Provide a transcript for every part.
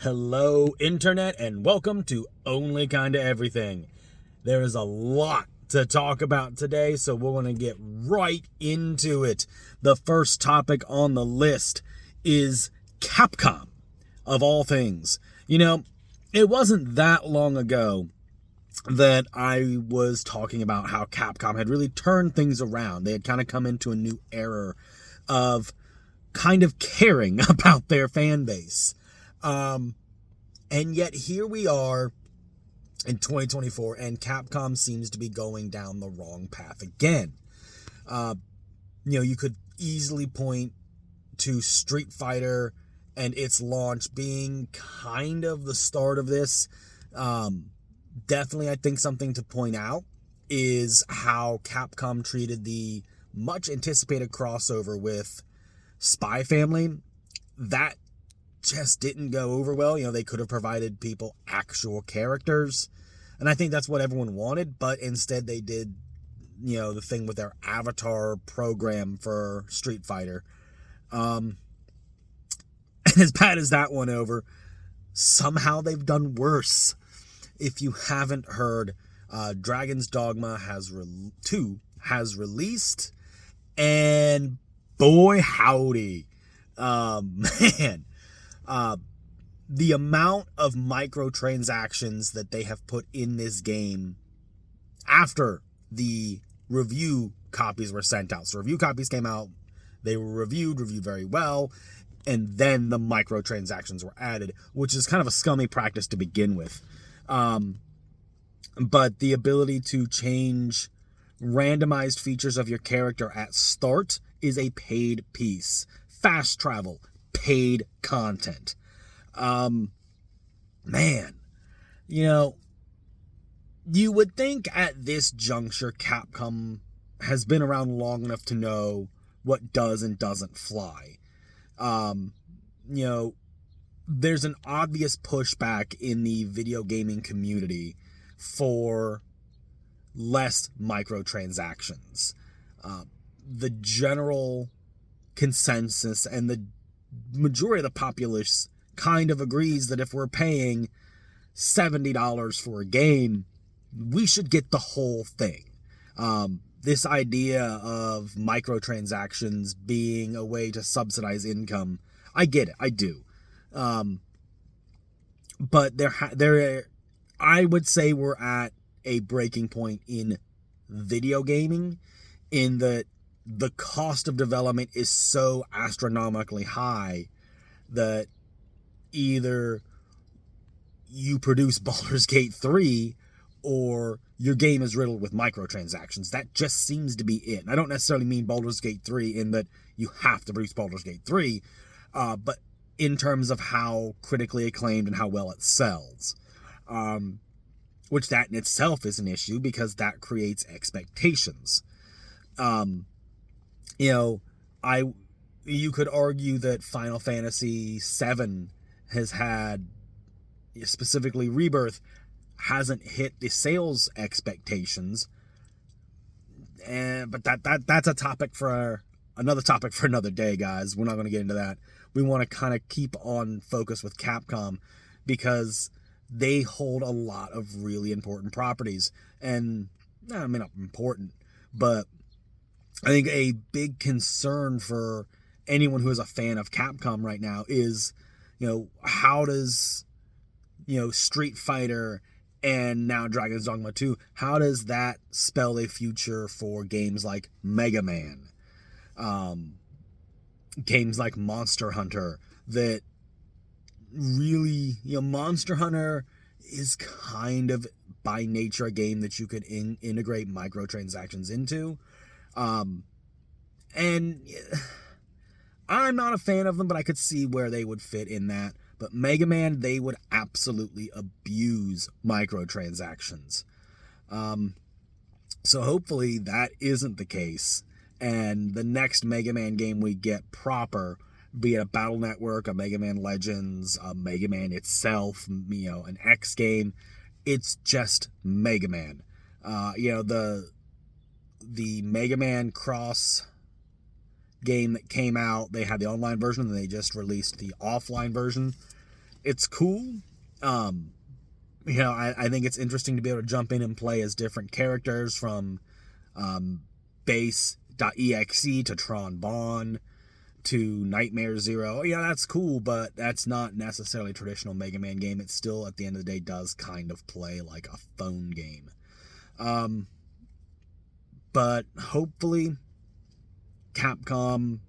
Hello, Internet, and welcome to Only Kinda Everything. There is a lot to talk about today, so we're going to get right into it. The first topic on the list is Capcom, of all things. It wasn't that long ago that I was talking about how Capcom had really turned things around. They had kind of come into a new era of kind of caring about their fan base. And yet here we are in 2024, and Capcom seems to be going down the wrong path again. You could easily point to Street Fighter and its launch being kind of the start of this. Definitely, I think something to point out is how Capcom treated the much anticipated crossover with Spy Family. That just didn't go over well. They could have provided people actual characters, and I think that's what everyone wanted, but instead they did, the thing with their avatar program for Street Fighter. And as bad as that went over, somehow they've done worse. If you haven't heard, Dragon's Dogma 2 has released, and boy howdy, man. The amount of microtransactions that they have put in this game after the review copies were sent out. So review copies came out, they were reviewed very well, and then the microtransactions were added, which is kind of a scummy practice to begin with. But the ability to change randomized features of your character at start is a paid piece. Fast travel, paid content. Man, you would think at this juncture Capcom has been around long enough to know what does and doesn't fly. There's an obvious pushback in the video gaming community for less microtransactions. The general consensus and the majority of the populace kind of agrees that if we're paying $70 for a game, we should get the whole thing. This idea of microtransactions being a way to subsidize income, I get it, I do. But I would say we're at a breaking point in video gaming, in that the cost of development is so astronomically high that either you produce Baldur's Gate 3 or your game is riddled with microtransactions. That just seems to be it. And I don't necessarily mean Baldur's Gate 3 in that you have to produce Baldur's Gate 3, but in terms of how critically acclaimed and how well it sells. Which that in itself is an issue because that creates expectations. You could argue that Final Fantasy VII has had, specifically Rebirth, hasn't hit the sales expectations, but that's a topic for another day, guys. We're not going to get into that. We want to kind of keep on focus with Capcom because they hold a lot of really important properties, and I mean, not important, but I think a big concern for anyone who is a fan of Capcom right now is, how does, Street Fighter and now Dragon's Dogma 2, how does that spell a future for games like Mega Man? Games like Monster Hunter that really, Monster Hunter is kind of by nature a game that you could integrate microtransactions into. And I'm not a fan of them, but I could see where they would fit in that. But Mega Man, they would absolutely abuse microtransactions. So hopefully that isn't the case. And the next Mega Man game we get proper, be it a Battle Network, a Mega Man Legends, a Mega Man itself, an X game, it's just Mega Man. The Mega Man Cross game that came out, they had the online version and they just released the offline version. it's cool. I think it's interesting to be able to jump in and play as different characters from Base.exe to Tron Bonne to Nightmare Zero. Yeah, that's cool, but that's not necessarily a traditional Mega Man game. It still, at the end of the day, does kind of play like a phone game. But hopefully, Capcom,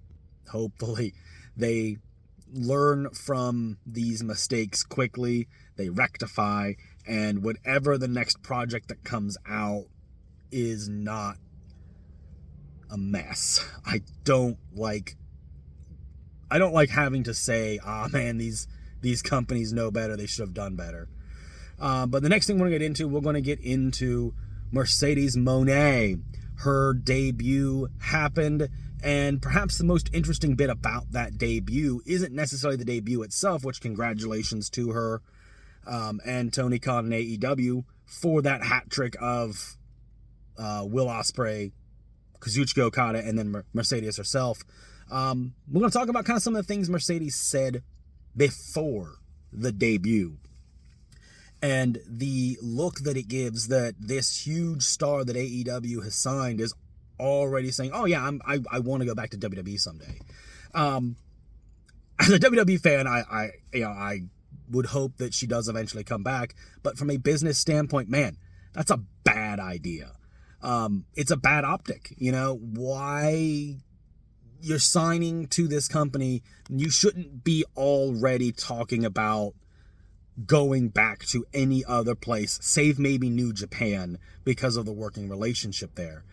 they learn from these mistakes quickly, they rectify, and whatever the next project that comes out is not a mess. I don't like having to say, man, these companies know better, they should have done better. But the next thing we're going to get into Mercedes Mone. Her debut happened, and perhaps the most interesting bit about that debut isn't necessarily the debut itself, which congratulations to her and Tony Khan and AEW for that hat trick of Will Ospreay, Kazuchika Okada, and then Mercedes herself. We're going to talk about kind of some of the things Mercedes said before the debut and the look that it gives, that this huge star that AEW has signed is already saying, oh yeah, I want to go back to WWE someday. As a WWE fan, I would hope that she does eventually come back, but from a business standpoint, man, that's a bad idea. It's a bad optic. Why you're signing to this company, you shouldn't be already talking about going back to any other place, save maybe New Japan, because of the working relationship there.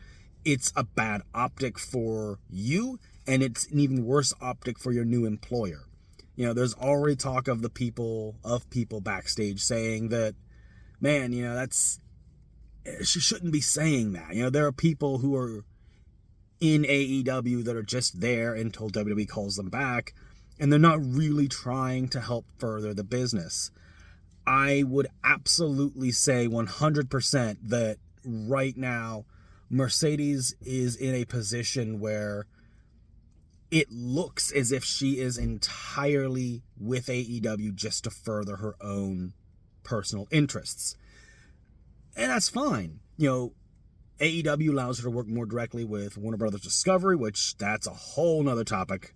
It's a bad optic for you, and it's an even worse optic for your new employer. There's already talk of people backstage saying that, man, she shouldn't be saying that. There are people who are in AEW that are just there until WWE calls them back, and they're not really trying to help further the business. I would absolutely say 100% that right now Mercedes is in a position where it looks as if she is entirely with AEW just to further her own personal interests. And that's fine. AEW allows her to work more directly with Warner Brothers Discovery, which that's a whole nother topic.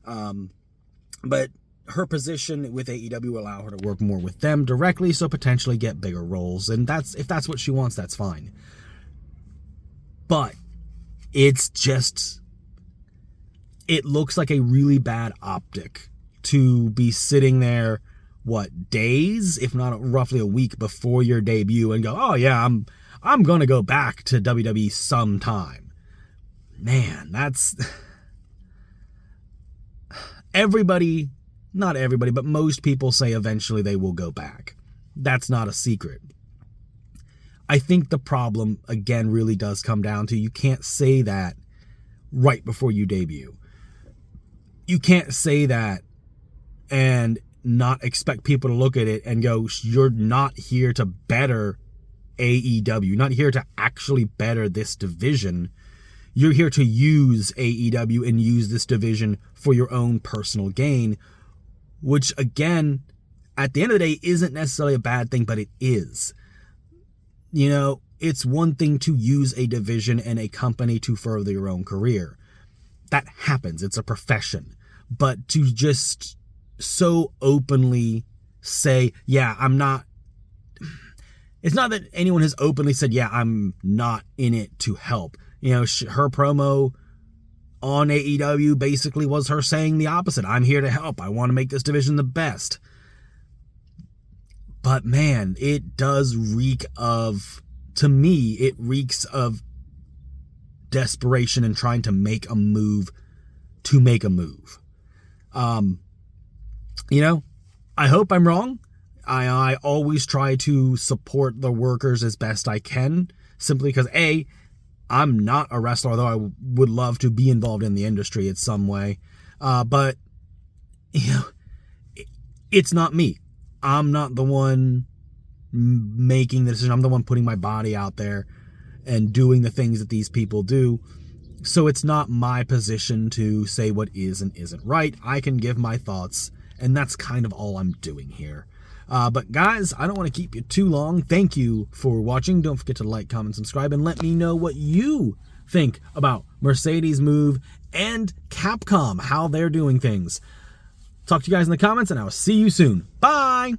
But her position with AEW will allow her to work more with them directly, so potentially get bigger roles. And if that's what she wants, that's fine. But it looks like a really bad optic to be sitting there, days, if not roughly a week before your debut, and go, oh yeah, I'm going to go back to WWE sometime. Man, that's... Not everybody, but most people say eventually they will go back. That's not a secret. I think the problem, again, really does come down to you can't say that right before you debut. You can't say that and not expect people to look at it and go, you're not here to better AEW. You're not here to actually better this division. You're here to use AEW and use this division for your own personal gain, which, again, at the end of the day, isn't necessarily a bad thing, but it is. It's one thing to use a division and a company to further your own career. That happens. It's a profession. But to just so openly say, yeah, I'm not... It's not that anyone has openly said, yeah, I'm not in it to help. Her promo on AEW basically was her saying the opposite. I'm here to help. I want to make this division the best. But man, it does reek of, to me, it reeks of desperation and trying to make a move to make a move. I hope I'm wrong. I always try to support the workers as best I can, simply because I'm not a wrestler, although I would love to be involved in the industry in some way. But it's not me. I'm not the one making the decision. I'm the one putting my body out there and doing the things that these people do. So it's not my position to say what is and isn't right. I can give my thoughts And that's kind of all I'm doing here. But guys, I don't want to keep you too long. Thank you for watching. Don't forget to like, comment, subscribe, and let me know what you think about Mercedes Move and Capcom, how they're doing things. Talk to you guys in the comments, and I will see you soon. Bye!